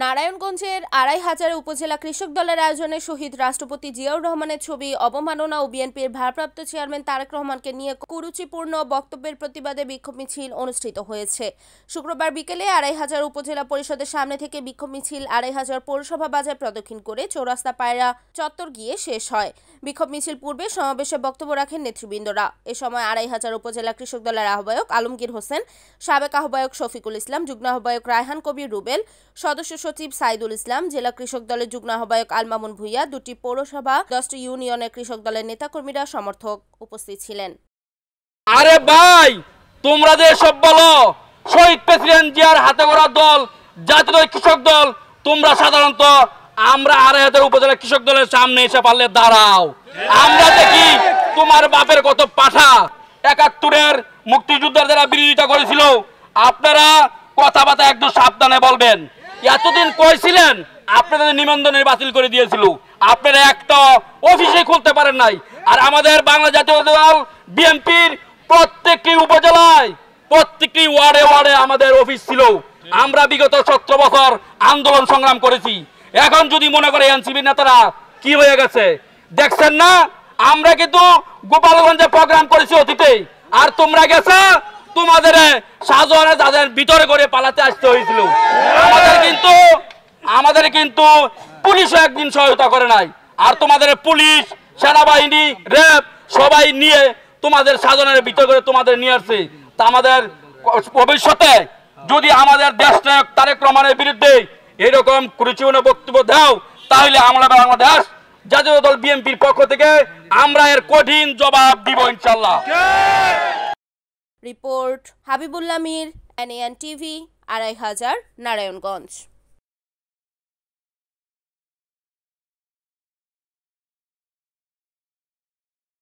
নারায়ণগঞ্জের ২৫০০ উপজেলা কৃষক দলের আয়োজনে শহীদ রাষ্ট্রপতি জিয়াউর রহমানের ছবি অবমাননা ও বিএনপির ভারপ্রাপ্ত চেয়ারম্যান তারেক রহমানকে নিয়ে কুরুচিপূর্ণ বক্তব্যের প্রতিবাদে বিক্ষোভ মিছিল অনুষ্ঠিত হয়েছে। শুক্রবার বিকেলে ২৫০০ উপজেলা পরিষদের সামনে থেকে বিক্ষোভ মিছিল ২৫০০ পৌরসভা বাজার প্রদক্ষিণ করে চৌরাস্তা পায়রা চত্বর গিয়ে শেষ হয়। বিক্ষোভ মিছিল পূর্বে সমাবেশে বক্তব্য রাখেন নেতৃবৃন্দরা। এ সময় ২৫০০ উপজেলা কৃষক দলের আহ্বায়ক আলমগীর হোসেন, সাবেক আহ্বায়ক শফিকুল ইসলাম, যুগ্ম আহ্বায়ক রায়হান কবির রুবেল, সদস্য সচিব সাইদুল ইসলাম, জেলা কৃষক দলের যুগ্ম আহ্বায়ক আলমামুন ভুইয়া, দুটি পৌরসভা 10টি ইউনিয়নের কৃষক দলের নেতাকর্মীরা সমর্থক উপস্থিত ছিলেন। আরে ভাই, তোমরা যে সব বলো শহীদ প্রেসিডেন্ট জিয়ার হাতে গড়া দল জাতীয় কৃষক দল, তোমরা সাধারণত আমরা ২৫০০ উপজেলা কৃষক দলের সামনে এসে পারলে দাঁড়াও। আমরা দেখি তোমার বাপের কত পাঠা ৭১-এর মুক্তিযুদ্ধের যারা বিরোধিতা করেছিল, আপনারা কথাবার্তা একদম সাবধানে বলবেন। এতদিন কইছিলেন আপনাদের নিবন্ধনের বাতিল করে দিয়েছিল, আপনারা একটা অফিসে খুলতে পারেন নাই। আর আমাদের বাংলা জাতীয় দল বিএনপির প্রত্যেকটি উপজেলায় প্রত্যেকটি ওয়ার্ডে ওয়ার্ডে আমাদের অফিস ছিল। আমরা বিগত ১৭ বছর আন্দোলন সংগ্রাম করেছি। এখন যদি মনে করে এনসিপি নেতারা কি হয়ে গেছে দেখছেন না, আমরা কিন্তু গোপালগঞ্জে প্রোগ্রাম করেছি অতীতে, আর তোমরা গেছো তোমাদের শাহজাহানে যাদের ভিতরে করে পালাতে আসতে হয়েছিল। আমাদের কিন্তু পুলিশও একদিন সহায়তা করে নাই। আর তোমাদের পুলিশ, সেনাবাহিনী, র্যাব সবাই নিয়ে তোমাদের শাহজাহানের ভিতরে করে তোমাদের নিয়ে আসছে। তা আমাদের ভবিষ্যতে যদি আমাদের দেশ নায়ক তারেক রহমানের বিরুদ্ধে এরকম কুরুচিপূর্ণ বক্তব্য দাও, তাহলে আমরা বাংলাদেশ জাতীয় দল বিএনপির পক্ষ থেকে আমরা এর কঠিন জবাব দিব ইনশাআল্লাহ। Report Habibullah Mir, NAN TV, ২৫০০, Narayanganj.